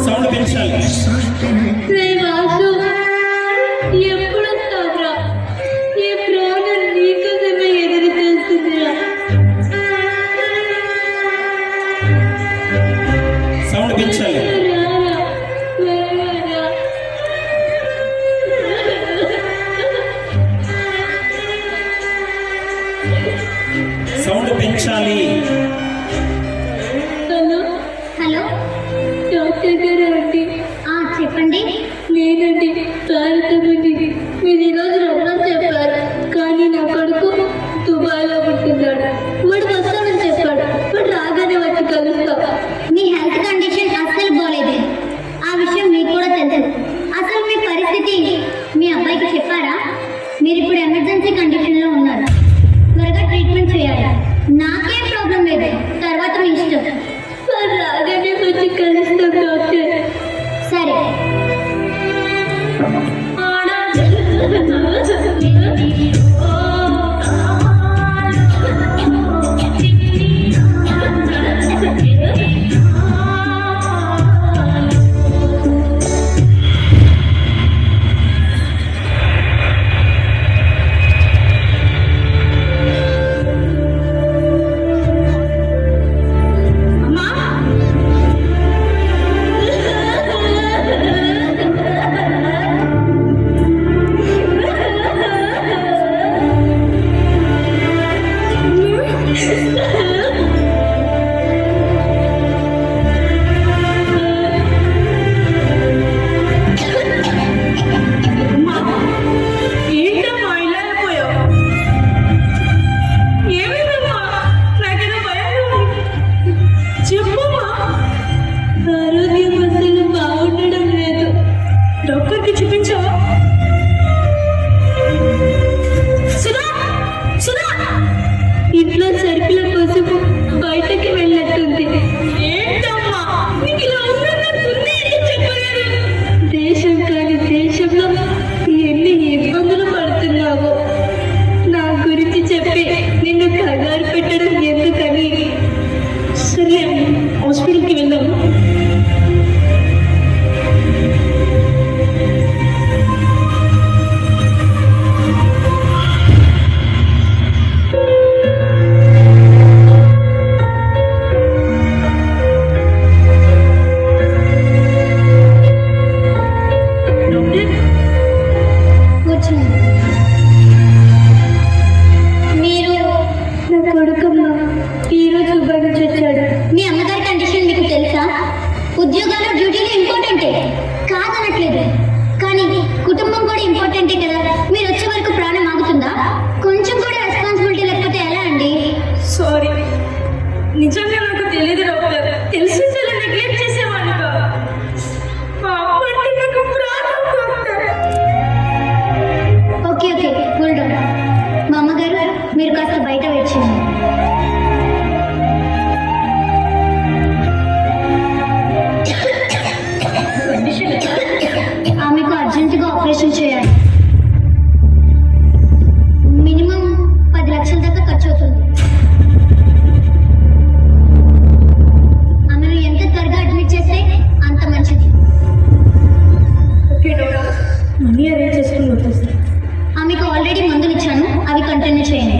Sound పెంచాలి. Sound పెంచాలి. Sound పెంచాలి. హలో హలో డాక్టర్ గారు అండి. చెప్పండి. నేనండి భారతమండి. మీరు ఈరోజు రమ్మని చెప్పారు, కానీ నా కొడుకు దుబాయ్లో ఉంటున్నాడు. వాడు వస్తానని చెప్పాడు. వాడు రాగానే వచ్చి కలుస్తాం. మీ హెల్త్ కండిషన్ అస్సలు బాగలేదు, ఆ విషయం మీకు కూడా తెలుసు. అసలు మీ పరిస్థితి మీ అబ్బాయికి చెప్పారా? మీరు ఇప్పుడు ఎమర్జెన్సీ కండిషన్లో ఉన్నారు, త్వరగా ట్రీట్మెంట్ చేయాలి. నాకేం ప్రాబ్లం లేదు, తర్వాత మీ ఇష్టం. రాగానే వచ్చి కలుస్తాం డాక్టర్. సరే. ఇంట్లో సరుకుల కోసం బయటకి వెళ్ళట్టుంది. దేశం కాని దేశంలో ఎన్ని ఇబ్బందులు పడుతున్నావో నా గురించి చెప్పి నిన్ను కంగారు పెట్టడం ఎందుకని. సరే హాస్పిటల్కి వెళ్దాము. ఉద్యోగాలు డ్యూటీలు ఇంపార్టెంటే కాదనట్లేదు, కానీ కుటుంబం కూడా ఇంపార్టెంటే కదా. మీరు వచ్చే వరకు ప్రాణం ఆగుతుందా? కొంచెం కూడా రెస్పాన్సిబిలిటీ లేకపోతే ఎలా అండి? సారీ, నిజంగా నాకు తెలియదు డాక్టర్. తెలిసి నెగ్లెక్ట్ చేసేవాడిని. Okay okay cool down. మా అమ్మగారు మీరు కాస్త బయట వచ్చింది. ఆమెకు అర్జెంటుగా ఆపరేషన్ చేయాలి. మినిమం 10 లక్షల దాకా ఖర్చు అవుతుంది. ఆమెను ఎంత త్వరగా అడ్మిట్ చేస్తే అంత మంచిది. ఓకే డాక్టర్, మనీ అరేంజ్ చేసుకుని వచ్చేస్తాను. ఆమెకు ఆల్రెడీ మందులు ఇచ్చాను, అవి కంటిన్యూ చేయండి.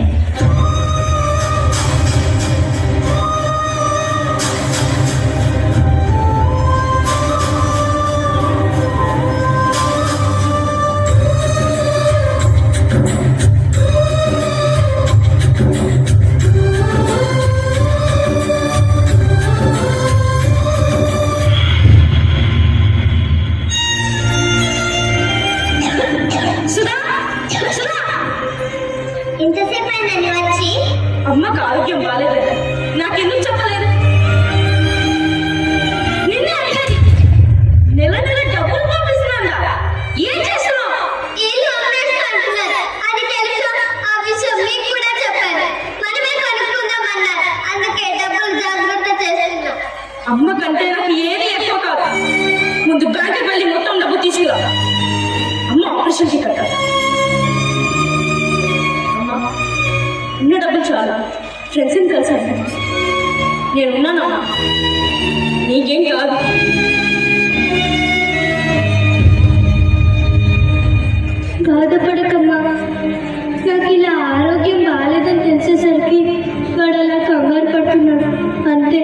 ఇంతసేపు అయిందండి వచ్చి. అమ్మకు ఆరోగ్యం బాగాలేదు, నాకెందుకు చెప్పలేదు? నిన్నే అడిగాను. నెల నెల డబ్బులు పంపిస్తున్నాను. ఏం చేస్తున్నావు? ఇల్లు అమ్మేస్తా అంటున్నారు, అది తెలుసు. ఆ విషయం మీకు కూడా చెప్పాను. మనమే కనుక్కుందామన్నారు, అందుకే డబ్బులు జాగ్రత్త చేస్తున్నాం. అమ్మ కంటే నాకు ఏది ఎక్కువ కాదు. ముందు బ్యాంకుకి వెళ్ళి మొత్తం డబ్బు తీసుకురా. అమ్మ ఆపరేషన్కి కట్టాలి. చాలు ఫ్రెండ్స్ని కలిసాను. నేనున్నానమ్మా, నీకేం కాదు. బాధపడకమ్మా. నాకు ఇలా ఆరోగ్యం బాగాలేదని తెలిసేసరికి వాడు అలా కంగారు పడుతున్నాడు అంతే.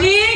నీ